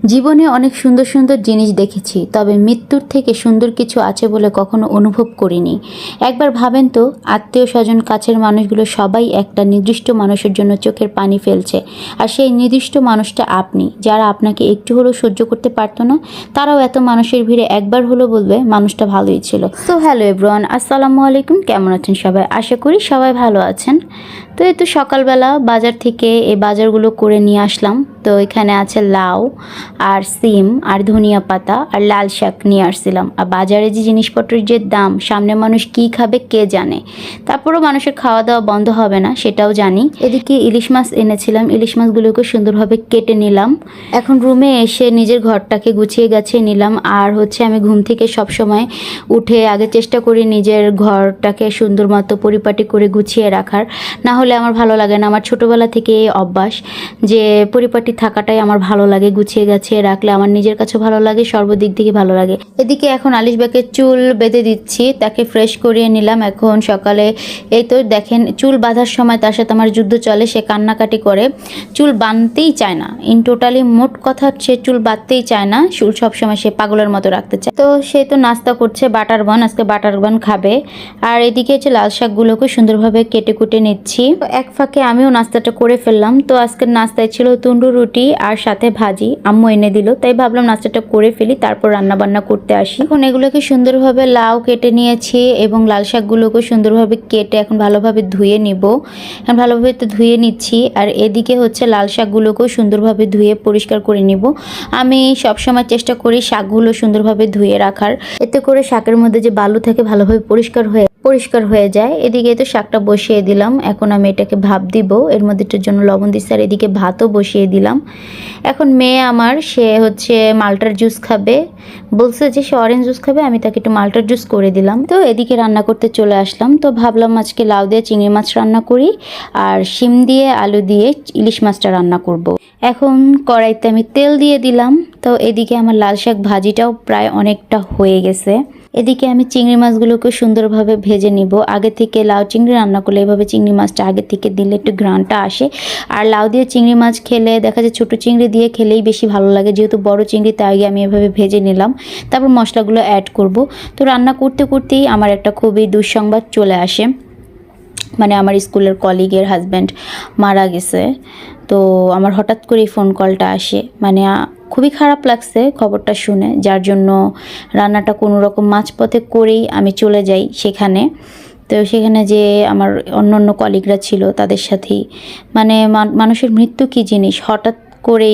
জীবনে অনেক সুন্দর সুন্দর জিনিস দেখেছি, তবে মৃত্যুর থেকে সুন্দর কিছু আছে বলে কখনো অনুভব করিনি। একবার ভাবেন তো, আত্মীয় স্বজন কাছের মানুষগুলো সবাই একটা নির্দিষ্ট মানুষের জন্য চোখের পানি ফেলছে, আর সেই নির্দিষ্ট মানুষটা আপনি। যারা আপনাকে একটু হলেও সহ্য করতে পারতো না, তারাও এত মানুষের ভিড়ে একবার হলো বলবে মানুষটা ভালোই ছিল। তো হ্যালো এভরিওয়ান, আসসালামু আলাইকুম। কেমন আছেন সবাই? আশা করি সবাই ভালো আছেন। তো এই তো সকালবেলা বাজার থেকে এই বাজারগুলো করে নিয়ে আসলাম। তো এখানে আছে লাউ আর সিম আর ধনিয়া পাতা আর লাল শাক নিয়ে আসছিলাম। আর বাজারে যে জিনিসপত্রের যে দাম, সামনে মানুষ কি খাবে কে জানে। তারপরেও মানুষের খাওয়া দাওয়া বন্ধ হবে না, সেটাও জানি। এদিকে ইলিশ মাছ এনেছিলাম, ইলিশ মাছগুলোকে সুন্দরভাবে কেটে নিলাম। এখন রুমে এসে নিজের ঘরটাকে গুছিয়ে গাছিয়ে নিলাম। আর আমি ঘুম থেকে সব সময় উঠে আগে চেষ্টা করি নিজের ঘরটাকে সুন্দর মতো পরিপাটি করে গুছিয়ে রাখার, না হলে আমার ভালো লাগে না। আমার ছোটোবেলা থেকে এই অভ্যাস যে পরিপাটি থাকাটাই আমার ভালো লাগে, গুছিয়ে গাছিয়ে রাখলে আমার নিজের কাছেও ভালো লাগে, সর্বদিক থেকে ভালো লাগে। এদিকে এখন আলিশবাকে চুল বেঁধে দিচ্ছি, তাকে ফ্রেশ করিয়ে নিলাম। এখন সকালে এই তো দেখেন, চুল বাঁধার সময় তার সাথে আমার যুদ্ধ চলে। সে কান্নাকাটি করে, চুল বাঁধতেই চায় না। ইন টোটালি মোট কথা সে চুল বাঁধতেই চায় না, চুল সবসময় সে পাগলের মতো রাখতে চায়। তো সে তো নাস্তা করছে বাটার বান, আজকে বাটার বান খাবে। আর এদিকে লাল শাকগুলোকে সুন্দরভাবে কেটে কুটে নিচ্ছি। এক ফাঁকে আমিও নাস্তাটা করে ফেললাম। তো আজকের নাস্তায় ছিল তন্দুর রুটি আর সাথে ভাজি, আম্মু এনে দিল, তাই ভাবলাম নাস্তাটা করে ফেলি, তারপর রান্না বান্না করতে আসি। এখন এগুলোকে সুন্দরভাবে লাউ কেটে নিয়েছি এবং লাল শাকগুলোকে সুন্দরভাবে কেটে এখন ভালোভাবে ধুয়ে নিব। এখন ভালোভাবে তো ধুয়ে নিচ্ছি। আর এদিকে লাল শাকগুলোকেও সুন্দরভাবে ধুয়ে পরিষ্কার করে নিব। আমি সবসময় চেষ্টা করি শাকগুলো সুন্দরভাবে ধুয়ে রাখার, এতে করে শাকের মধ্যে যে বালু থাকে ভালোভাবে পরিষ্কার হয়ে যায়। এদিকে তো শাকটা বসিয়ে দিলাম। এখন আমি এটাকে ভাপ দিব, এর মধ্যে একটুর জন্য লবণ দিচ্ছি। আর এদিকে ভাতও বসিয়ে দিলাম। এখন মেয়ে আমার সে মালটার জুস খাবে, বলছে যে সে অরেঞ্জ জুস খাবে, আমি তাকে একটু মালটার জুস করে দিলাম। তো এদিকে রান্না করতে চলে আসলাম। তো ভাবলাম আজকে লাউ দিয়ে চিংড়ি মাছ রান্না করি আর শিম দিয়ে আলু দিয়ে ইলিশ মাছটা রান্না করব। এখন কড়াইতে আমি তেল দিয়ে দিলাম। তো এদিকে আমার লাল শাক ভাজিটাও প্রায় অনেকটা হয়ে গেছে। এদিকে আমি চিংড়ি মাছগুলোকে সুন্দরভাবে ভেজে নিব। আগে থেকে লাউ চিংড়ি রান্না করলে এভাবে চিংড়ি মাছটা আগে থেকে দিলে একটু ঘ্রাণটা আসে। আর লাউ দিয়ে চিংড়ি মাছ খেলে দেখা যায় ছোটো চিংড়ি দিয়ে খেলেই বেশি ভালো লাগে, যেহেতু বড় চিংড়ি তাই আগে আমি এভাবে ভেজে নিলাম, তারপর মশলাগুলো অ্যাড করব। তো রান্না করতে করতেই আমার একটা খুবই দুঃসংবাদ চলে আসে, মানে আমার স্কুলের কলিগের হাজব্যান্ড মারা গেছে। তো আমার হঠাৎ করেই ফোন কলটা আসে, মানে খুবই খারাপ লাগছে খবরটা শুনে, যার জন্য রান্নাটা কোনো রকম মাঝপথে করেই আমি চলে যাই সেখানে। তো সেখানে যে আমার অন্য কলিগরা ছিল তাদের সাথেই, মানে মানুষের মৃত্যু কী জিনিস, হঠাৎ করে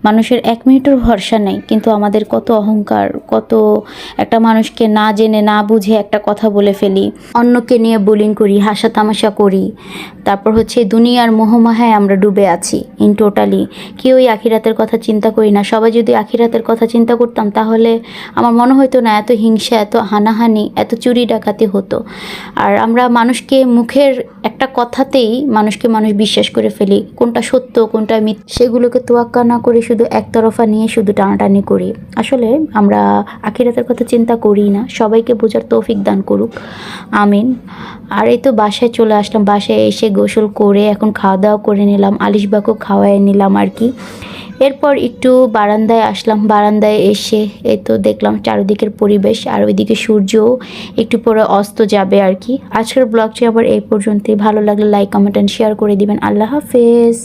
মানুষের এক মিনিটের ভরসা নেই, কিন্তু আমাদের কত অহংকার, কত একটা মানুষকে না জেনে না বুঝে একটা কথা বলে ফেলি, অন্যকে নিয়ে বুলিং করি, হাসা তামাশা করি। তারপর দুনিয়ার মোহমায়ায় আমরা ডুবে আছি। ইন টোটালি কেউই আখিরাতের কথা চিন্তা করি না। সবাই যদি আখিরাতের কথা চিন্তা করতাম তাহলে আমার মনে হতো না এত হিংসা, এত হানাহানি, এত চুরি ডাকাতি হতো। আর আমরা মানুষকে মুখের একটা কথাতেই মানুষ বিশ্বাস করে ফেলি, কোনটা সত্য কোনটা মিথ্যা সেগুলোকে তোয়াক্কা না করে শুধু একতরফা নিয়ে শুধু টানাটানি করি। আসলে আমরা আখিরাতের কথা চিন্তা করি না। সবাইকে বোঝার তৌফিক দান করুক, আমিন। আর এই তো বাসায় চলে আসলাম। বাসায় এসে গোসল করে এখন খাওয়া দাওয়া করে নিলাম, আলিশবাকেও খাওয়াই নিলাম আর কি। এরপর একটু বারান্দায় আসলাম। বারান্দায় এসে এই তো দেখলাম চারিদিকের পরিবেশ, আর ওইদিকে সূর্যও একটু পরে অস্ত যাবে আর কি। আজকের ব্লগটি আবার এই পর্যন্তই। ভালো লাগলে লাইক কমেন্ট অ্যান্ড শেয়ার করে দিবেন। আল্লাহ হাফেজ।